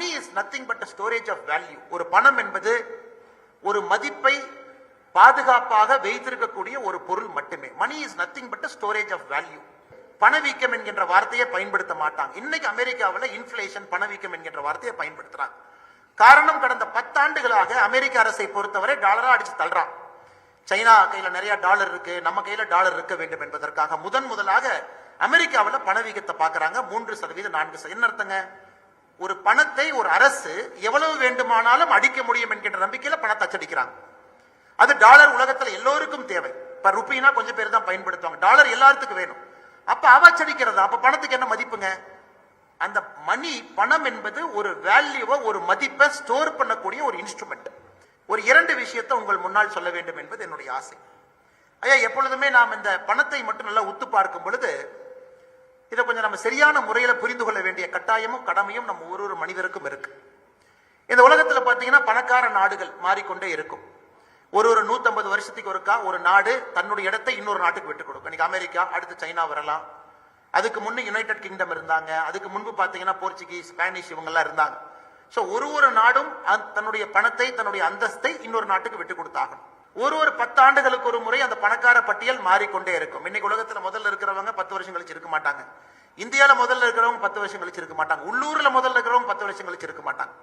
Money is nothing but storage of value. ஒரு பணம் என்பது ஒரு மதிப்பை பாதுகாப்பாக வைத்திருக்கக்கூடிய ஒரு பொருள் மட்டுமே. Money is nothing but storage of value. பணவீக்கம் என்கின்ற வார்த்தையை பயன்படுத்த மாட்டாங்க. இன்னைக்கு அமெரிக்காவில் இன்ஃபிளேஷன், பணவீக்கம் என்கின்ற வார்த்தையை பயன்படுத்துறாங்க. காரணம், கடந்த 10 ஆண்டுகளாக அமெரிக்க அரசை பொறுத்தவரை டாலரா அடிச்சு தள்ளுறான். சைனா கையில நிறைய டாலர் இருக்கு, நம்ம கையில டாலர் இருக்க வேண்டும் என்பதற்காக முதலாக அமெரிக்காவில் பணவீக்கத்தை பாக்குறாங்க. 3%, 4%. என்ன அர்த்தங்க? ஒரு பணத்தை ஒரு அரசு எவ்வளவு வேண்டுமானாலும் அடிக்க முடியும் என்கின்ற நம்பிக்கையில பணத்தை அச்சடிக்கிறாங்க. அது டாலர் உலகத்தில் எல்லோருக்கும் தேவை. இப்ப ருப்பினா கொஞ்சம் பேர் தான் பயன்படுத்துவாங்க, டாலர் எல்லாத்துக்கும் வேணும். அப்ப அவச்சடிக்கிறது, அப்ப பணத்துக்கு என்ன மதிப்புங்க? அந்த மணி, பணம் என்பது ஒரு வேல்யூவை, ஒரு மதிப்பை ஸ்டோர் பண்ணக்கூடிய ஒரு இன்ஸ்ட்ருமெண்ட். ஒரு 2 விஷயத்தை உங்கள் முன்னால் சொல்ல வேண்டும் என்பது என்னுடைய ஆசை. ஐயா, எப்பொழுதுமே நாம் இந்த பணத்தை மட்டும் நல்லா உத்து பார்க்கும் பொழுது இதை கொஞ்சம் நம்ம சரியான முறையில் புரிந்து கொள்ள வேண்டிய கட்டாயமும் கடமையும் நம்ம ஒரு மனிதருக்கும் இருக்கு. இந்த உலகத்தில் பார்த்தீங்கன்னா பணக்கார நாடுகள் மாறிக்கொண்டே இருக்கும். ஒரு 150 வருஷத்துக்கு ஒருக்கா ஒரு நாடு தன்னுடைய இடத்தை இன்னொரு நாட்டுக்கு விட்டு கொடுக்கும். இன்னைக்கு அமெரிக்கா, அடுத்து சைனா வரலாம். அதுக்கு முன்னே யுனைடெட் கிங்டம் இருந்தாங்க. அதுக்கு முன்பு பார்த்தீங்கன்னா போர்ச்சுகீஸ், ஸ்பானிஷ் இவங்கெல்லாம் இருந்தாங்க. ஸோ ஒரு நாடும் தன்னுடைய பணத்தை, தன்னுடைய அந்தஸ்தை இன்னொரு நாட்டுக்கு விட்டு கொடுத்தாகணும். ஒரு 10 ஆண்டுகளுக்கு ஒரு முறை அந்த பணக்கார பட்டியல் மாறிக்கொண்டே இருக்கும். இன்னைக்கு உலகத்தில் முதல்ல இருக்கிறவங்க 10 வருஷம் கழிச்சு இருக்க மாட்டாங்க. இந்தியாவில் முதல்ல இருக்கிறவங்க 10 வருஷம் கழிச்சு இருக்க மாட்டாங்க. உள்ளூர்ல முதல்ல இருக்கிறவங்க 10 வருஷம் கழிச்சு இருக்க மாட்டாங்க.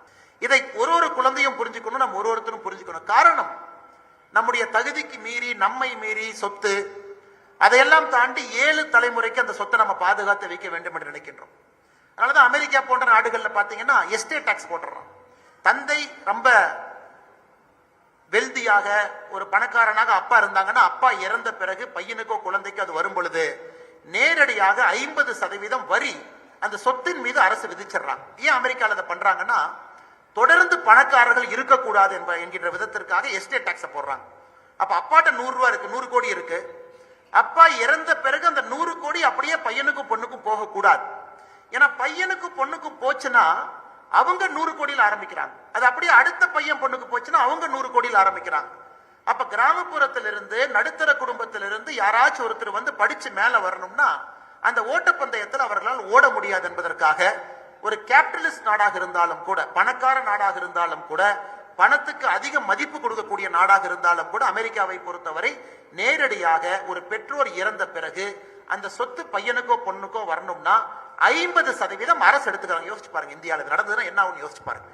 இதை ஒரு குழந்தையும் புரிஞ்சுக்கணும், நம்ம ஒருத்தரும் புரிஞ்சுக்கணும். காரணம், நம்முடைய தகுதிக்கு மீறி, நம்மை மீறி சொத்து, அதையெல்லாம் தாண்டி 7 தலைமுறைக்கு அந்த சொத்தை நம்ம பாதுகாத்து வைக்க வேண்டும் என்று நினைக்கின்றோம். அதனாலதான் அமெரிக்கா போன்ற நாடுகள்ல பாத்தீங்கன்னா எஸ்டேட் டாக்ஸ் போட்டுறோம். தந்தை ரொம்ப வெல்தியாக, ஒரு பணக்காரனாக அப்பா இருந்தாங்கன்னா, அப்பா இறந்த பிறகு பையனுக்கோ குழந்தைக்கோ அது வரும் பொழுது நேரடியாக 50% வரி அந்த சொத்தின் மீது அரசு விதிச்சிடறாங்க. ஏன் அமெரிக்காவில் அதை பண்றாங்கன்னா, தொடர்ந்து பணக்காரர்கள் இருக்கக்கூடாது என்கின்ற விதத்திற்காக எஸ்டேட் டாக்ஸ் போடுறாங்க. அப்ப அப்பாட்ட 100 ரூபாய் இருக்கு, 100 கோடி இருக்கு. அப்பா இறந்த பிறகு அந்த 100 கோடி அப்படியே பையனுக்கும் பொண்ணுக்கும் போகக்கூடாது. ஏன்னா பையனுக்கும் பொண்ணுக்கும் போச்சுன்னா அவங்க 100 கோடியில் ஆரம்பிக்கிறாங்க. அது அப்படியே அடுத்த பையன் பொண்ணுக்கு போச்சுன்னா அவங்க 100 கோடியில் ஆரம்பிக்கிறாங்க. அப்ப கிராமப்புறத்திலிருந்து, நடுத்தர குடும்பத்திலிருந்து யாராச்சும் ஒருத்தர் வந்து படிச்சு மேல வரணும்னா அந்த ஓட்டப்பந்தயத்தில் அவர்களால் ஓட முடியாது என்பதற்காக ஒரு கேபிட்டலிஸ்ட் நாடாக இருந்தாலும் கூட, பணக்கார நாடாக இருந்தாலும் கூட, பணத்துக்கு அதிக மதிப்பு கொடுக்கக்கூடிய நாடாக இருந்தாலும் கூட, அமெரிக்காவை பொறுத்தவரை நேரடியாக ஒரு பெற்றோர் இறந்த பிறகு அந்த சொத்து பையனுக்கோ பொண்ணுக்கோ வரணும்னா 50% அரசு எடுத்துக்கிறாங்க. யோசிச்சு பாருங்க, இந்தியாவில் நடந்ததுன்னா என்ன ஆகும் யோசிச்சு பாருங்க.